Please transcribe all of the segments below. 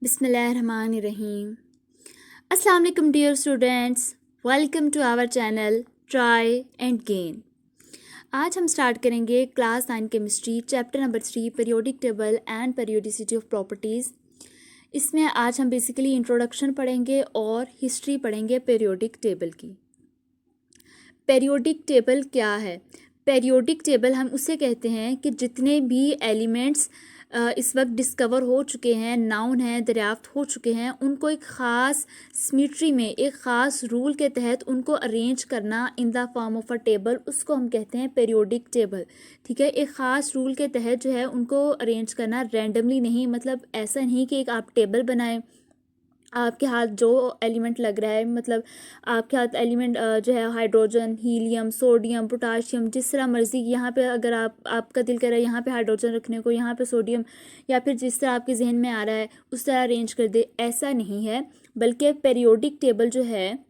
बिस्मिल्लाहिर्रहमानिर्रहीम। अस्सलाम वालेकुम dear students, welcome to our channel try and gain. आज हम स्टार्ट करेंगे class 9 chemistry chapter number 3 periodic table and periodicity of properties. इसमें आज हम बेसिकली इंट्रोडक्शन पढ़ेंगे और हिस्ट्री पढ़ेंगे पीरियोडिक टेबल की। पीरियोडिक टेबल क्या है? पीरियोडिक टेबल हम उसे कहते हैं कि जितने भी एलिमेंट्स इस वक्त डिस्कवर हो चुके हैं, नाउन हैं, दरियाफ्त हो चुके हैं, उनको एक ख़ास सिमेट्री में, एक ख़ास रूल के तहत उनको अरेंज करना इन the form of a table, उसको हम कहते हैं पीरियोडिक टेबल। ठीक है, एक ख़ास रूल के तहत जो है उनको अरेंज करना, रैंडमली नहीं, मतलब ऐसा नहीं कि एक आप टेबल बनाएं, आपके हाथ जो एलिमेंट लग रहा है, मतलब आपके हाथ एलिमेंट जो है हाइड्रोजन, हीलियम, सोडियम, पोटाशियम, जिस तरह मर्जी यहाँ पे अगर आपका दिल कर रहा है यहाँ पे हाइड्रोजन रखने को, यहाँ पे सोडियम, या फिर जिस तरह आपके जहन में आ रहा है उस तरह अरेंज कर दे, ऐसा नहीं है। बल्कि पीरियोडिक टेबल जो है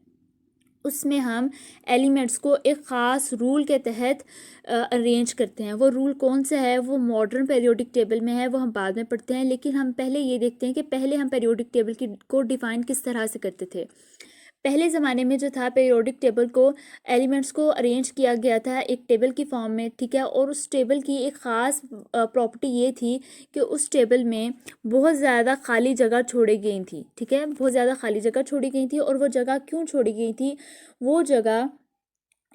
उसमें हम एलिमेंट्स को एक ख़ास रूल के तहत अरेंज करते हैं। वो रूल कौन सा है, वो मॉडर्न पीरियोडिक टेबल में है, वो हम बाद में पढ़ते हैं। लेकिन हम पहले ये देखते हैं कि पहले हम पीरियोडिक टेबल को डिफ़ाइन किस तरह से करते थे। पहले ज़माने में जो था, पीरियोडिक टेबल को, एलिमेंट्स को अरेंज किया गया था एक टेबल की फॉर्म में। ठीक है, और उस टेबल की एक ख़ास प्रॉपर्टी ये थी कि उस टेबल में बहुत ज़्यादा खाली जगह छोड़ी गई थी। ठीक है, बहुत ज़्यादा खाली जगह छोड़ी गई थी। और वो जगह क्यों छोड़ी गई थी? वो जगह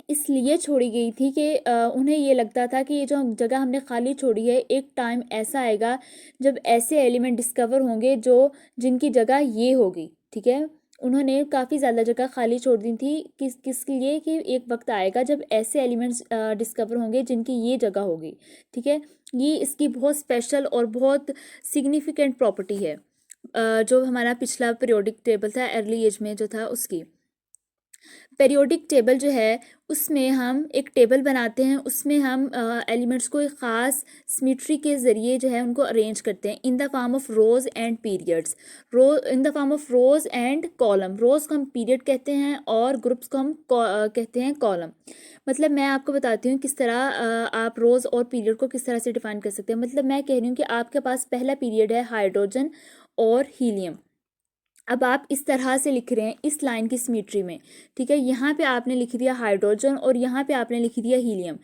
इसलिए छोड़ी गई थी कि उन्हें ये लगता था कि ये जो जगह हमने खाली छोड़ी है, एक टाइम ऐसा आएगा जब ऐसे एलिमेंट डिस्कवर होंगे जो जिनकी जगह ये होगी। ठीक है, उन्होंने काफ़ी ज़्यादा जगह खाली छोड़ दी थी किसके लिए, कि एक वक्त आएगा जब ऐसे एलिमेंट्स डिस्कवर होंगे जिनकी ये जगह होगी। ठीक है, ये इसकी बहुत स्पेशल और बहुत सिग्निफिकेंट प्रॉपर्टी है जो हमारा पिछला पीरियोडिक टेबल था अर्ली एज में जो था उसकी। पीरियोडिक टेबल जो है उसमें हम एक टेबल बनाते हैं, उसमें हम एलिमेंट्स को एक ख़ास सिमेट्री के ज़रिए जो है उनको अरेंज करते हैं in the form of rows and periods. In the form of rows and column. Rows को हम पीरियड कहते हैं और ग्रुप्स को हम कहते हैं कॉलम। मतलब मैं आपको बताती हूँ किस तरह आप रोज़ और पीरियड को किस तरह से डिफ़ाइन कर सकते हैं। मतलब मैं कह रही हूँ कि आपके पास पहला पीरियड है हाइड्रोजन और हीलियम। अब आप इस तरह से लिख रहे हैं इस लाइन की सिमेट्री में। ठीक है, यहाँ पे आपने लिख दिया हाइड्रोजन और यहाँ पे आपने लिख दिया हीलियम।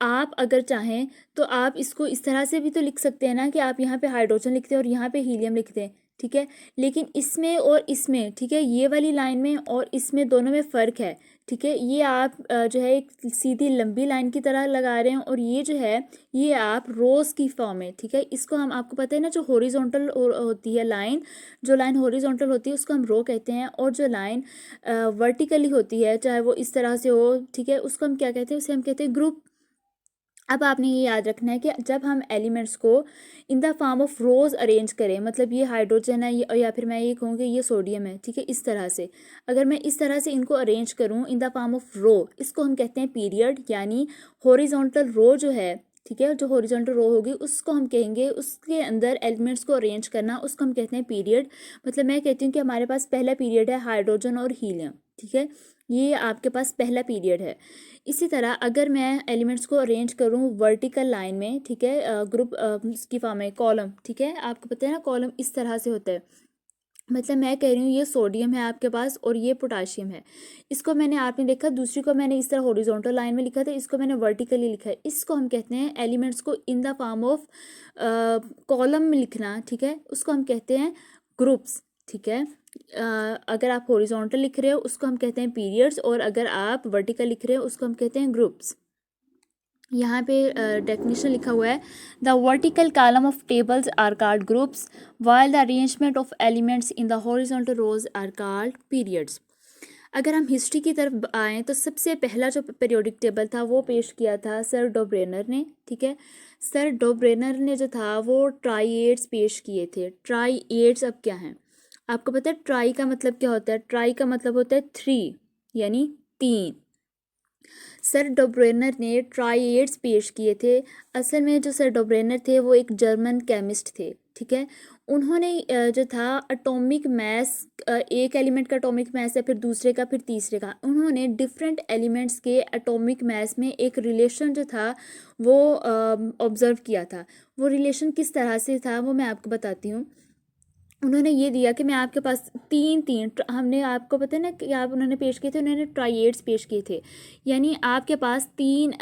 आप अगर चाहें तो आप इसको इस तरह से भी तो लिख सकते हैं ना कि आप यहाँ पे हाइड्रोजन लिखते हैं और यहाँ पे हीलियम लिखते हैं। ठीक है, लेकिन इसमें और इसमें, ठीक है, ये वाली लाइन में और इसमें दोनों में फ़र्क है। ठीक है, ये आप जो है एक सीधी लंबी लाइन की तरह लगा रहे हैं और ये जो है ये आप रोज़ की फॉर्म है। ठीक है, इसको हम, आपको पता है ना, जो हॉरिजॉन्टल होती है लाइन, जो लाइन हॉरिजॉन्टल होती है उसको हम रो कहते हैं, और जो लाइन वर्टिकली होती है, चाहे वो इस तरह से हो, ठीक है, उसको हम क्या कहते हैं? उसे हम कहते हैं ग्रुप। अब आपने ये याद रखना है कि जब हम एलिमेंट्स को in the form of rows arrange करें, मतलब ये हाइड्रोजन है या फिर मैं ये कहूँ कि ये सोडियम है, ठीक है, इस तरह से अगर मैं इस तरह से इनको अरेंज करूँ इन द फॉर्म ऑफ रो, इसको हम कहते हैं पीरियड, यानी हॉरिजॉन्टल रो जो है। ठीक है, जो हॉरिजॉन्टल रो होगी उसको हम कहेंगे, उसके अंदर एलिमेंट्स को अरेंज करना, उसको हम कहते हैं पीरियड। मतलब मैं कहती हूँ कि हमारे पास पहला पीरियड है हाइड्रोजन और हीलियम। ठीक है, ये आपके पास पहला पीरियड है। इसी तरह अगर मैं एलिमेंट्स को अरेंज करूँ वर्टिकल लाइन में, ठीक है, ग्रुप की फॉर्म है कॉलम। ठीक है, आपको पता है ना कॉलम इस तरह से होता है। मतलब मैं कह रही हूँ ये सोडियम है आपके पास और ये पोटाशियम है। इसको मैंने, आपने देखा, दूसरी को मैंने इस तरह हॉरिजॉन्टल लाइन में लिखा था, इसको मैंने वर्टिकली लिखा है। इसको हम कहते हैं एलिमेंट्स को in the form of column में लिखना। ठीक है, उसको हम कहते हैं ग्रुप्स। ठीक है, अगर आप हॉरिजॉन्टल लिख रहे हो उसको हम कहते हैं पीरियड्स, और अगर आप वर्टिकल लिख रहे हो उसको हम कहते हैं ग्रुप्स। यहाँ पे डेफिनेशन लिखा हुआ है, the vertical column of tables are called groups while the arrangement of elements in the horizontal rows are called periods. अगर हम हिस्ट्री की तरफ आएँ तो सबसे पहला जो पीरियोडिक टेबल था वो पेश किया था सर डोब्रेनर ने। ठीक है, सर डोब्रेनर ने जो था वो ट्राइएड्स पेश किए थे। ट्राइएड्स अब क्या हैं आपको पता है? ट्राई का मतलब क्या होता है? ट्राई का मतलब होता है 3, यानी 3। सर डोब्रेनर ने ट्राइएड्स पेश किए थे। असल में जो सर डोब्रेनर थे वो एक जर्मन केमिस्ट थे। ठीक है, उन्होंने जो था एटॉमिक मास, एक एलिमेंट का एटॉमिक मास है, फिर दूसरे का, फिर तीसरे का, उन्होंने डिफरेंट एलिमेंट्स के एटॉमिक मास में एक रिलेशन जो था वो ऑब्जर्व किया था। वो रिलेशन किस तरह से था वो मैं आपको बताती हूँ। उन्होंने ये दिया कि मैं आपके पास तीन तीन हमने आपको पता है ना कि आप उन्होंने पेश किए थे, उन्होंने ट्राइएड्स पेश किए थे, यानी आपके पास तीन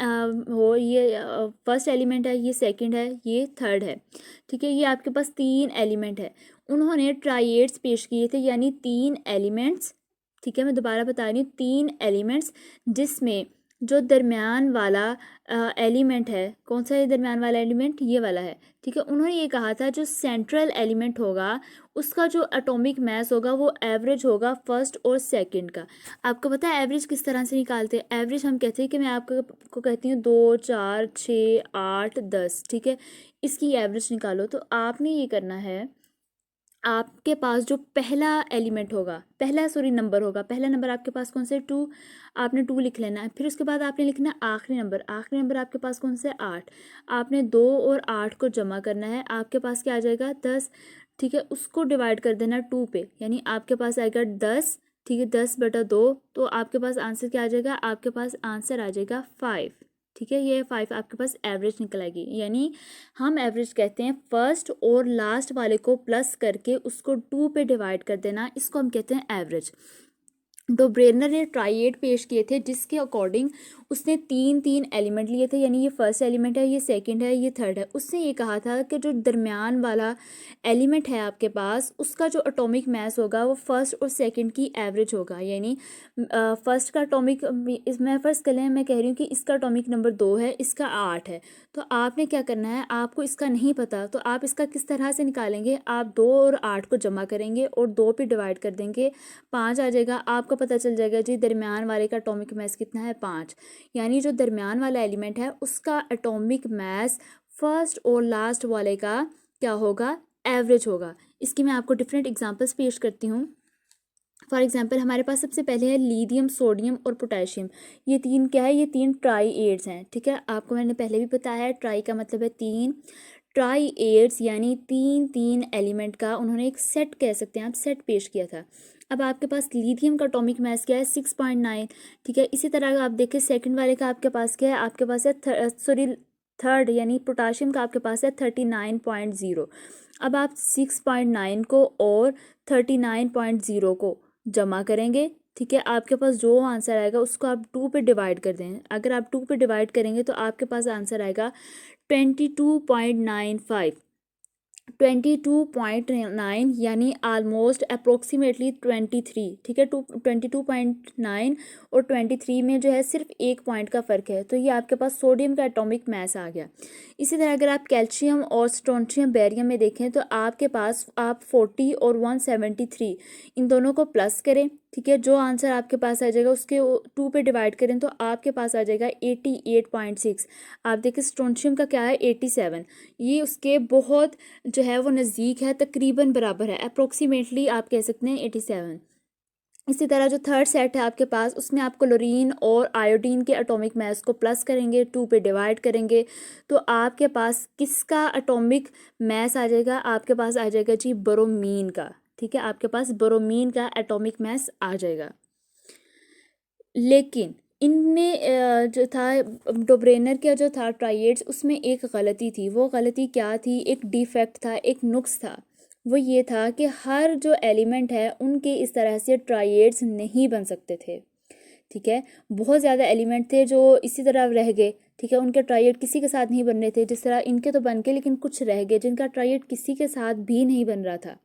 हो, ये फर्स्ट एलिमेंट है, ये सेकंड है, ये थर्ड है, ठीक है, ये आपके पास तीन एलिमेंट है। उन्होंने ट्राइएड्स पेश किए थे यानी तीन एलिमेंट्स, ठीक है, मैं दोबारा बता रही हूँ, तीन एलिमेंट्स जिसमें जो दरमियान वाला एलिमेंट है, कौन सा है दरमियान वाला एलिमेंट, ये वाला है, ठीक है। उन्होंने ये कहा था जो सेंट्रल एलिमेंट होगा उसका जो एटॉमिक मास होगा वो एवरेज होगा फर्स्ट और सेकंड का। आपको पता है एवरेज किस तरह से निकालते हैं? एवरेज हम कहते हैं कि मैं आपको कहती हूँ 2 4 6 8 10, ठीक है, इसकी एवरेज निकालो। तो आपने ये करना है, आपके पास जो पहला एलिमेंट होगा, नंबर होगा, पहला नंबर आपके पास कौन सा है, 2, आपने 2 लिख लेना है। फिर उसके बाद आपने लिखना है आखिरी नंबर आपके पास कौन सा है, 8, आपने 2 और 8 को जमा करना है, आपके पास क्या आ जाएगा, 10, ठीक है, उसको डिवाइड कर देना 2 पे, यानी आपके पास आएगा 10, ठीक है, 10/2, तो आपके पास आंसर क्या आ जाएगा, आपके पास आंसर आ जाएगा 5, ठीक है, ये 5 आपके पास एवरेज निकल आएगी। यानी हम एवरेज कहते हैं फर्स्ट और लास्ट वाले को प्लस करके उसको 2 पे डिवाइड कर देना, इसको हम कहते हैं एवरेज। डोब्रेनर ने ट्राइएड पेश किए थे जिसके अकॉर्डिंग उसने तीन तीन एलिमेंट लिए थे, यानी ये फर्स्ट एलिमेंट है, ये सेकंड है, ये थर्ड है। उसने ये कहा था कि जो दरमियान वाला एलिमेंट है आपके पास उसका जो एटॉमिक मास होगा वो फर्स्ट और सेकंड की एवरेज होगा, यानी फर्स्ट का एटॉमिक, मैं फर्स्ट कर लें, मैं कह रही हूँ कि इसका एटॉमिक नंबर 2 है, इसका 8 है, तो आपने क्या करना है, आपको इसका नहीं पता तो आप इसका किस तरह से निकालेंगे, आप 2 और 8 को जमा करेंगे और 2 पे डिवाइड कर देंगे, 5 आ जाएगा, आपको पता चल जाएगा जी दरमियान वाले का एटॉमिक मास कितना है, 5, यानी जो दरमियान वाला एलिमेंट है उसका एटॉमिक मास फर्स्ट और लास्ट वाले का क्या होगा, एवरेज होगा। इसकी मैं आपको डिफरेंट एग्जांपल्स पेश करती हूँ। फॉर एग्जांपल हमारे पास सबसे पहले है लिथियम, सोडियम और पोटेशियम, ये तीन क्या है, ये तीन ट्राइएड्स हैं, ठीक है, आपको मैंने पहले भी बताया है, ट्राई का मतलब है तीन, ट्राइएड्स यानी तीन तीन एलिमेंट का उन्होंने एक सेट कह सकते हैं आप, सेट पेश किया था। अब आपके पास लिथियम का एटॉमिक मास क्या है, 6.9, ठीक है। इसी तरह आप देखें सेकंड वाले का आपके पास क्या है, आपके पास है थर्ड यानी पोटाशियम का आपके पास है 39.0। अब आप 6.9 को और 39.0 को जमा करेंगे, ठीक है, आपके पास जो आंसर आएगा उसको आप 2 पे डिवाइड कर दें। अगर आप 2 पे डिवाइड करेंगे तो आपके पास आंसर आएगा 22.95, 22.9 यानी आलमोस्ट अप्रोक्सीमेटली 23, ठीक है, 22.9 और 23 में जो है सिर्फ 1 पॉइंट का फ़र्क है, तो ये आपके पास सोडियम का एटॉमिक मास आ गया। इसी तरह अगर आप कैल्शियम और स्ट्रोंशियम बेरियम में देखें तो आपके पास आप 40 और 173 इन दोनों को प्लस करें, ठीक है, जो आंसर आपके पास आ जाएगा उसके 2 पे डिवाइड करें तो आपके पास आ जाएगा 88.6। आप देखें स्ट्रोंशियम का क्या है 87, ये उसके बहुत जो है वो नज़दीक है, तकरीबन बराबर है, अप्रोक्सीमेटली आप कह सकते हैं 87। इसी तरह जो थर्ड सेट है आपके पास उसमें आप क्लोरीन और आयोडीन के एटॉमिक मास को प्लस करेंगे, 2 पे डिवाइड करेंगे तो आपके पास किसका एटॉमिक मास आ जाएगा, आपके पास आ जाएगा जी ब्रोमीन का, ठीक है, आपके पास ब्रोमीन का एटॉमिक मास आ जाएगा। लेकिन इनमें जो था डोब्रेनर का जो था ट्राइएड्स उसमें एक गलती थी, वो गलती क्या थी, एक डिफेक्ट था, एक नुक्स था, वो ये था कि हर जो एलिमेंट है उनके इस तरह से ट्राइएड्स नहीं बन सकते थे, ठीक है, बहुत ज़्यादा एलिमेंट थे जो इसी तरह रह गए, ठीक है, उनके ट्राइएड किसी के साथ नहीं बन रहे थे, जिस तरह इनके तो बन के लेकिन कुछ रह गए जिनका ट्राइएड किसी के साथ भी नहीं बन रहा था,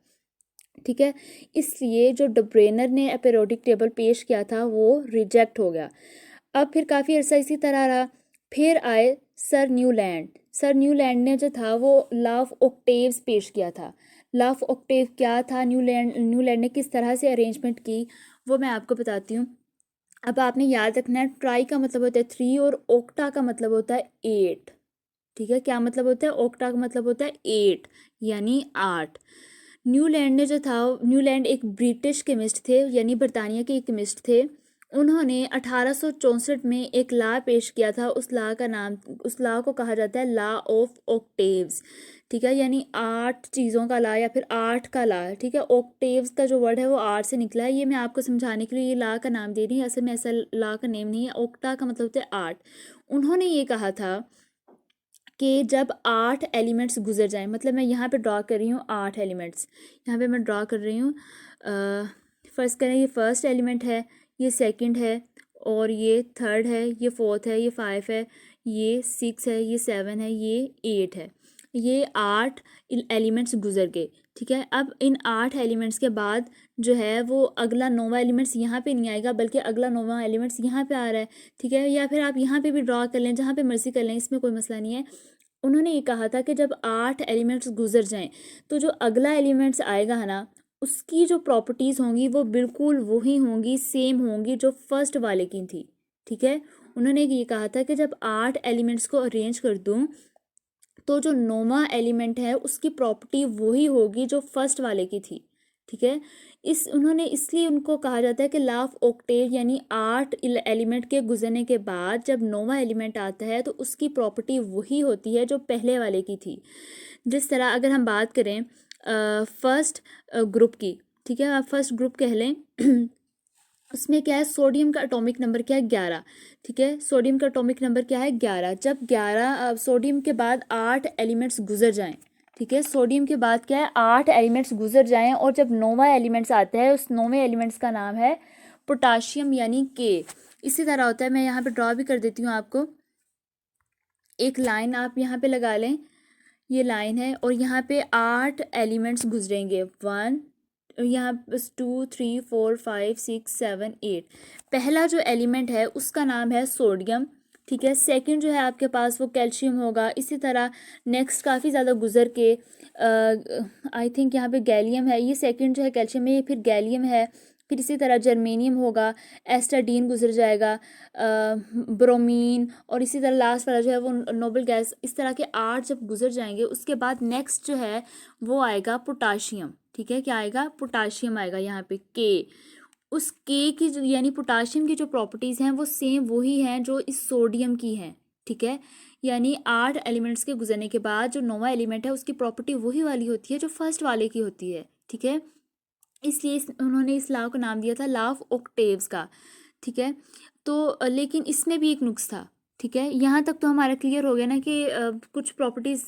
ठीक है, इसलिए जो डोब्रेनर ने पीरियोडिक टेबल पेश किया था वो रिजेक्ट हो गया। अब फिर काफ़ी अर्सा इसी तरह रहा, फिर आए सर न्यूलैंड ने जो था वो लॉ ऑफ ऑक्टेव्स पेश किया था। लॉ ऑफ ऑक्टेव क्या था, न्यूलैंड ने किस तरह से अरेंजमेंट की वो मैं आपको बताती हूँ। अब आपने याद रखना है ट्राई का मतलब होता है 3 और ओक्टा का मतलब होता है 8, ठीक है, क्या मतलब होता है, ओक्टा का मतलब होता है 8 यानी 8। न्यूलैंड एक ब्रिटिश केमिस्ट थे, यानी बरतानिया के एक केमिस्ट थे। उन्होंने 1864 में एक लॉ पेश किया था, उस लॉ को कहा जाता है लॉ ऑफ ऑक्टेव्स, ठीक है, यानी 8 चीज़ों का लॉ या फिर 8 का लॉ, ठीक है, ऑक्टेव्स का जो वर्ड है वो 8 से निकला है, ये मैं आपको समझाने के लिए ये लॉ का नाम दे रही हूँ, असल में ऐसा लॉ का नेम नहीं है, ओक्टा का मतलब होता है 8। उन्होंने ये कहा था कि जब 8 एलिमेंट्स गुजर जाएं, मतलब मैं यहाँ पे ड्रॉ कर रही हूँ 8 एलिमेंट्स, यहाँ पे मैं ड्रॉ कर रही हूँ। फर्स्ट करें, ये फर्स्ट एलिमेंट है, ये सेकंड है, और ये थर्ड है, ये फोर्थ है, ये 5 है, ये 6 है, ये 7 है, ये 8 है। ये 8 एलिमेंट्स गुजर गए, ठीक है। अब इन 8 एलिमेंट्स के बाद जो है वो अगला नोवा एलिमेंट्स यहाँ पे नहीं आएगा, बल्कि अगला नोवा एलिमेंट्स यहाँ पे आ रहा है, ठीक है। या फिर आप यहाँ पे भी ड्रॉ कर लें, जहाँ पे मर्जी कर लें, इसमें कोई मसला नहीं है। उन्होंने ये कहा था कि जब 8 एलिमेंट्स गुजर जाएं तो जो अगला एलिमेंट्स आएगा है ना, उसकी जो प्रॉपर्टीज़ होंगी वो बिल्कुल वही होंगी, सेम होंगी जो फर्स्ट वाले की थी, ठीक है। उन्होंने ये कहा था कि जब 8 एलिमेंट्स को अरेंज कर दूं तो जो नौवां एलिमेंट है उसकी प्रॉपर्टी वही होगी जो फर्स्ट वाले की थी, ठीक है। उन्होंने इसलिए उनको कहा जाता है कि लॉ ऑफ ऑक्टेव, यानी 8 एलिमेंट के गुजरने के बाद जब नौवां एलिमेंट आता है तो उसकी प्रॉपर्टी वही होती है जो पहले वाले की थी। जिस तरह अगर हम बात करें फर्स्ट ग्रुप की, ठीक है, आप फर्स्ट ग्रुप कह लें उसमें क्या है, सोडियम का एटॉमिक नंबर क्या है, 11, ठीक है। सोडियम का एटॉमिक नंबर क्या है, 11। जब 11 सोडियम के बाद 8 एलिमेंट्स गुजर जाएं, ठीक है, सोडियम के बाद क्या है, 8 एलिमेंट्स गुजर जाएं, और जब नौवा एलिमेंट्स आता है उस नौवें एलिमेंट्स का नाम है पोटाशियम, यानी के। इसी तरह होता है, मैं यहाँ पे ड्रॉ भी कर देती हूँ आपको, एक लाइन आप यहाँ पे लगा लें, ये लाइन है, और यहाँ पे 8 एलिमेंट्स गुजरेंगे, 1, यहाँ 2 3 4 5 6 7 8। पहला जो एलिमेंट है उसका नाम है सोडियम, ठीक है। सेकंड जो है आपके पास वो कैल्शियम होगा। इसी तरह नेक्स्ट काफ़ी ज़्यादा गुजर के आई थिंक यहाँ पे गैलियम है, ये सेकंड जो है कैल्शियम है, ये फिर गैलियम है, फिर इसी तरह जर्मेनियम होगा, एस्टाडीन गुजर जाएगा, ब्रोमीन, और इसी तरह लास्ट वाला जो है वो नोबल गैस। इस तरह के 8 जब गुजर जाएंगे उसके बाद नेक्स्ट जो है वो आएगा पोटाशियम, ठीक है। क्या आएगा, पोटाशियम आएगा, यहाँ पे के। उस के की जो यानी पोटाशियम की जो प्रॉपर्टीज़ हैं वो सेम वही हैं जो इस सोडियम की हैं, ठीक है। यानी 8 एलिमेंट्स के गुजरने के बाद जो नौवा एलिमेंट है उसकी प्रॉपर्टी वही वाली होती है जो फर्स्ट वाले की होती है, ठीक है। इसलिए उन्होंने इस लॉ को नाम दिया था लॉ ऑफ ऑक्टेव्स का, ठीक है। तो लेकिन इसमें भी एक नुक्स था, ठीक है। यहाँ तक तो हमारा क्लियर हो गया ना कि कुछ प्रॉपर्टीज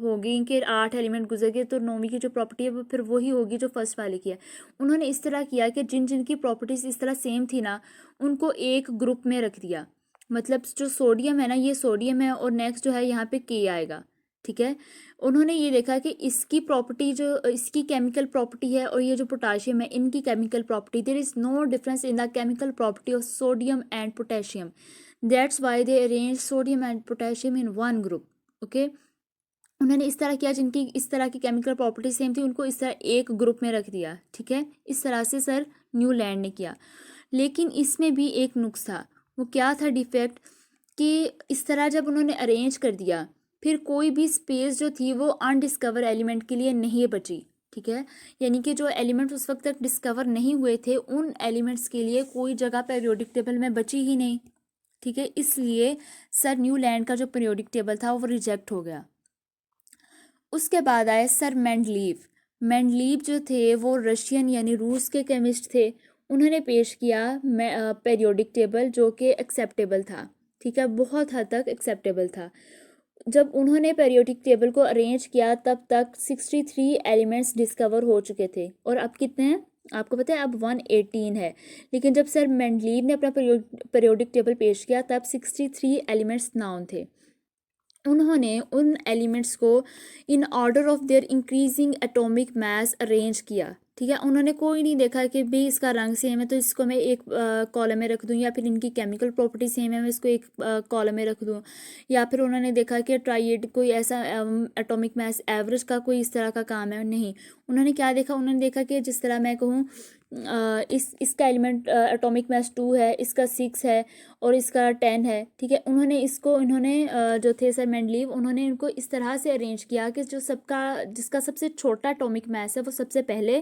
होगी कि 8 एलिमेंट गुजर गए तो नौवीं की जो प्रॉपर्टी है वो फिर वही होगी जो फर्स्ट वाले की है। उन्होंने इस तरह किया कि जिन जिनकी प्रॉपर्टीज इस तरह सेम थी ना उनको एक ग्रुप में रख दिया, मतलब जो सोडियम है ना, ये सोडियम है, और नेक्स्ट जो है यहाँ पे के आएगा, ठीक है। उन्होंने ये देखा कि इसकी प्रॉपर्टी जो इसकी केमिकल प्रॉपर्टी है और ये जो पोटाशियम है इनकी chemical property, there is no difference in the chemical property of sodium and potassium, that's why they arrange sodium and potassium in one group, okay. उन्होंने इस तरह किया, जिनकी इस तरह की केमिकल प्रॉपर्टी सेम थी उनको इस तरह एक ग्रुप में रख दिया, ठीक है। इस तरह से सर न्यूलैंड ने किया। लेकिन इसमें भी एक नुक्स था, वो क्या था डिफेक्ट, कि इस तरह जब उन्होंने अरेंज कर दिया फिर कोई भी स्पेस जो थी वो अनडिस्कवर एलिमेंट के लिए नहीं बची, ठीक है। यानी कि जो एलिमेंट उस वक्त तक डिस्कवर नहीं हुए थे उन एलिमेंट्स के लिए कोई जगह पीरियोडिक टेबल में बची ही नहीं, ठीक है। इसलिए सर न्यूलैंड का जो पीरियोडिक टेबल था वो रिजेक्ट हो गया। उसके बाद आए सर मेंडलीव। मेंडलीव जो थे वो रशियन यानी रूस के केमिस्ट थे। उन्होंने पेश किया पीरियोडिक टेबल जो कि एक्सेप्टेबल था, ठीक है, बहुत हद तक एक्सेप्टेबल था। जब उन्होंने पीरियोडिक टेबल को अरेंज किया तब तक 63 एलिमेंट्स डिस्कवर हो चुके थे, और अब कितने हैं आपको पता है, अब 118 है। लेकिन जब सर मेंडलीव ने अपना पीरियोडिक टेबल पेश किया तब 63 एलिमेंट्स नाउन थे। उन्होंने उन एलिमेंट्स को in order of their increasing atomic mass arrange किया, ठीक है। उन्होंने कोई नहीं देखा कि भाई इसका रंग सेम है तो इसको मैं एक कॉलम में रख दूं, या फिर इनकी केमिकल प्रॉपर्टी सेम है मैं इसको एक कॉलम में रख दूं, या फिर उन्होंने देखा कि ट्राइड कोई ऐसा एटॉमिक मास एवरेज का कोई इस तरह का काम है, नहीं। उन्होंने क्या देखा, उन्होंने देखा कि जिस तरह मैं कहूँ इसका एलिमेंट एटॉमिक मास 2 है, इसका 6 है और इसका 10 है, ठीक है। इन्होंने जो थे सर मेंडलीव, उन्होंने इनको इस तरह से अरेंज किया कि जिसका सबसे छोटा एटॉमिक मास है वो सबसे पहले,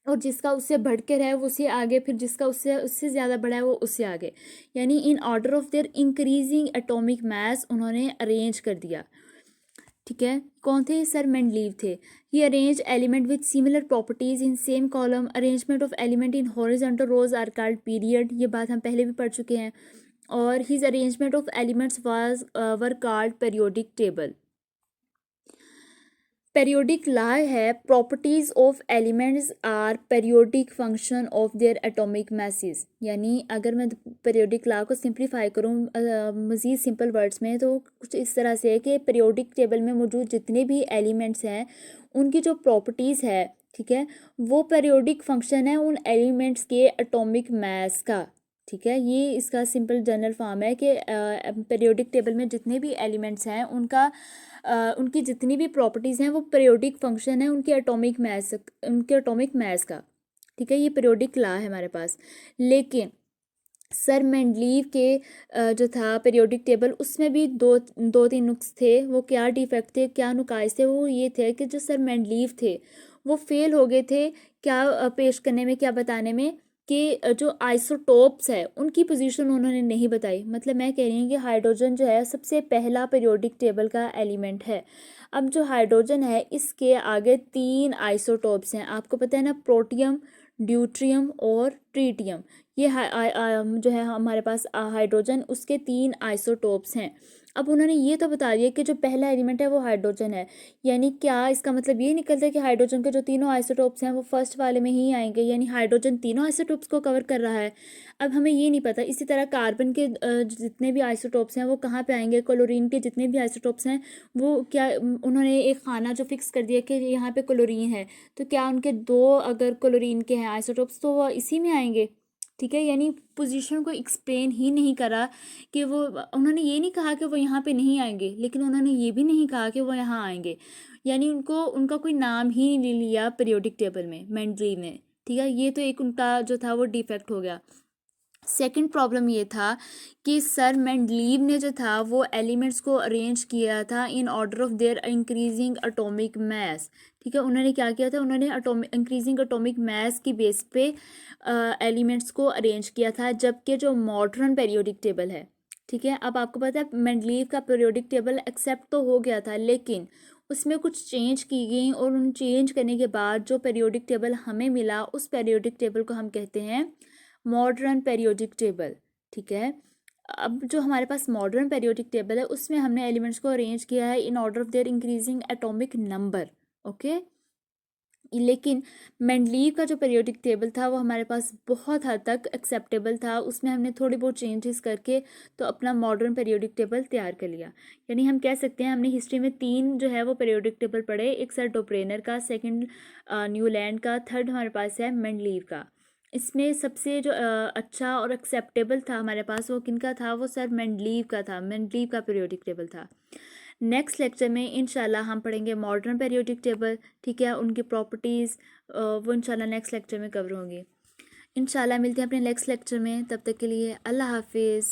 और जिसका उससे बढ़ के रहे वो उससे आगे, फिर जिसका उससे उससे ज़्यादा बड़ा है वो उससे आगे, यानी in order of their increasing atomic mass उन्होंने अरेंज कर दिया, ठीक है। कौन थे, सर मेंडलीव थे। He arrange element with similar properties in same column. Arrangement of element in horizontal rows are called period, ये बात हम पहले भी पढ़ चुके हैं। और his arrangement of elements was were called periodic table. Periodic law है properties of elements are periodic function of their atomic masses. यानी अगर मैं पेरियोडिक लॉ को सिंप्लीफाई करूँ मज़ीद सिंपल वर्ड्स में तो कुछ इस तरह से है कि पेरियोडिक टेबल में मौजूद जितने भी एलिमेंट्स हैं उनकी जो प्रॉपर्टीज़ है, ठीक है, वो पेरियोडिक फंक्शन है उन एलिमेंट्स के एटॉमिक मास का। ठीक है, ये इसका सिंपल जनरल फॉर्म है कि पेरियोडिक टेबल में जितने भी एलिमेंट्स हैं उनकी जितनी भी प्रॉपर्टीज़ हैं वो पेरियोडिक फंक्शन है उनके एटॉमिक मास का। ठीक है, ये पेरियोडिक लॉ है हमारे पास। लेकिन सर मेंडलीव के जो था पेरियोडिक टेबल उसमें भी दो तीन नुक्स थे। वो क्या डिफेक्ट थे, क्या नुकाइस थे? वो ये थे कि जो सर मेंडलीव थे वो फेल हो गए थे क्या पेश करने में, क्या बताने में कि जो आइसोटोप्स है उनकी पोजीशन उन्होंने नहीं बताई। मतलब मैं कह रही हूँ कि हाइड्रोजन जो है सबसे पहला पीरियोडिक टेबल का एलिमेंट है। अब जो हाइड्रोजन है इसके आगे 3 आइसोटोप्स हैं, आपको पता है ना, प्रोटियम, ड्यूट्रियम और ट्रीटियम। ये जो है हमारे पास हाइड्रोजन, उसके 3 आइसोटोप्स हैं। अब उन्होंने ये तो बता दिया कि जो पहला एलिमेंट है वो हाइड्रोजन है। यानी क्या इसका मतलब ये निकलता है कि हाइड्रोजन के जो तीनों आइसोटोप्स हैं वो फर्स्ट वाले में ही आएंगे, यानी हाइड्रोजन तीनों आइसोटोप्स को कवर कर रहा है? अब हमें ये नहीं पता। इसी तरह कार्बन के जितने भी आइसोटोप्स हैं वो कहाँ पे आएंगे, क्लोरीन के जितने भी आइसोटोप्स हैं वो क्या, उन्होंने एक खाना जो फिक्स कर दिया कि यहाँ पे क्लोरीन है, तो क्या उनके 2 अगर क्लोरीन के हैं आइसोटोप्स तो वो इसी में आएंगे। ठीक है, यानी पोजीशन को एक्सप्लेन ही नहीं करा कि वो, उन्होंने ये नहीं कहा कि वो यहाँ पे नहीं आएंगे, लेकिन उन्होंने ये भी नहीं कहा कि वो यहाँ आएंगे। यानी उनका कोई नाम ही नहीं लिया पीरियोडिक टेबल में मेंडलीव ने। ठीक है, ये तो एक उनका जो था वो डिफेक्ट हो गया। सेकंड प्रॉब्लम ये था कि सर मेंडलीव ने जो था वो एलिमेंट्स को अरेंज किया था in order of their increasing atomic mass. ठीक है, उन्होंने क्या किया था, उन्होंने इंक्रीजिंग एटॉमिक मास की बेस पे एलिमेंट्स को अरेंज किया था, जबकि जो मॉडर्न पीरियोडिक टेबल है, ठीक है, अब आपको पता है मेंडलीव का पीरियोडिक टेबल एक्सेप्ट तो हो गया था लेकिन उसमें कुछ चेंज की गई, और उन चेंज करने के बाद जो पीरियोडिक टेबल हमें मिला उस पीरियोडिक टेबल को हम कहते हैं मॉडर्न पीरियोडिक टेबल। ठीक है, अब जो हमारे पास मॉडर्न पीरियोडिक टेबल है उसमें हमने एलिमेंट्स को अरेंज किया है in order of their increasing atomic number. Okay, लेकिन मेंडलीव का जो पीरियोडिक टेबल था वो हमारे पास बहुत हद तक एक्सेप्टेबल था, उसमें हमने थोड़ी बहुत चेंजेस करके तो अपना मॉडर्न पीरियोडिक टेबल तैयार कर लिया। यानी हम कह सकते हैं हमने हिस्ट्री में 3 जो है वो पीरियोडिक टेबल पढ़े, एक सर डोप्रेनर का, सेकंड न्यूलैंड का, थर्ड हमारे पास है मेंडलीव का। इसमें सबसे जो अच्छा और एक्सेप्टेबल था हमारे पास वो किनका था, वो सर मेंडलीव का था, मेंडलीव का पीरियोडिक टेबल था। नेक्स्ट लेक्चर में इंशाल्लाह हम पढ़ेंगे मॉडर्न पीरियोडिक टेबल। ठीक है, उनकी प्रॉपर्टीज़ वो इंशाल्लाह नेक्स्ट लेक्चर में कवर होंगी। इंशाल्लाह मिलते हैं अपने नेक्स्ट लेक्चर में, तब तक के लिए अल्लाह हाफिज़।